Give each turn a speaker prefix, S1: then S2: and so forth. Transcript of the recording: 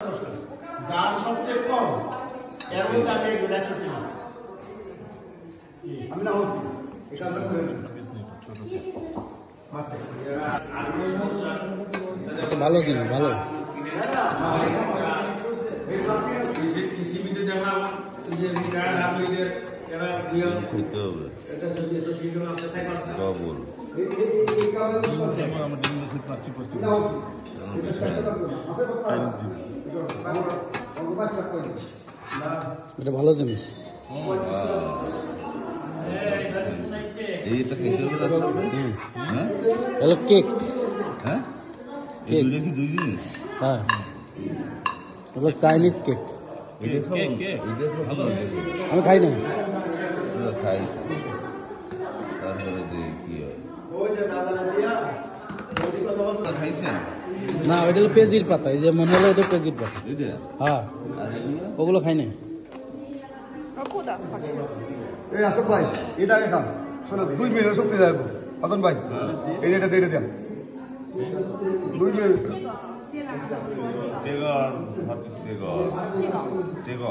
S1: যার সবচেয়ে কম এর মধ্যে আমি এগুলো 100 কিলো আমি না হচ্ছি এটা আমরা করে
S2: ভালো জিনিস ভালো
S3: কৃষিবিদে দেখলাম যে রিটায়ার নাগরিকদের এরা
S4: হইতে হবে
S3: এটা সত্যি তো শিশু আছে সাইকেল
S4: ডবল
S5: আমরা ডিম খেতে পারছি
S2: এটা ভালো জিনিস
S4: এইটা খেতে হবে তার সাথে হ্যাঁ
S2: হলো কেক
S4: হ্যাঁ
S2: কেক।
S4: দুইটা কি দুই জিনিস
S2: হ্যাঁ হলো চাইনিজ কেক
S4: এটা খাবো এটা খাবো
S2: আমি খাই না
S4: এটা খাই তারপরে দেখি কি হয়
S1: ওই যে দাদা দিয়া ওই কথা বলতে
S4: তা খাইছেন
S2: না ওইটা হলো পেজির পাতা এই যে মনে হলো এটা পেজির পাতা
S4: এটা
S2: হ্যাঁ
S4: আর এগুলো
S2: ওগুলো খাই না
S6: এই আসক ভাই এটা আগে খান শোনো 2 মিনিট শক্তি যাবো হাসান ভাই এই এটা দিয়ে দেন 2 মিনিট
S4: 제가 제가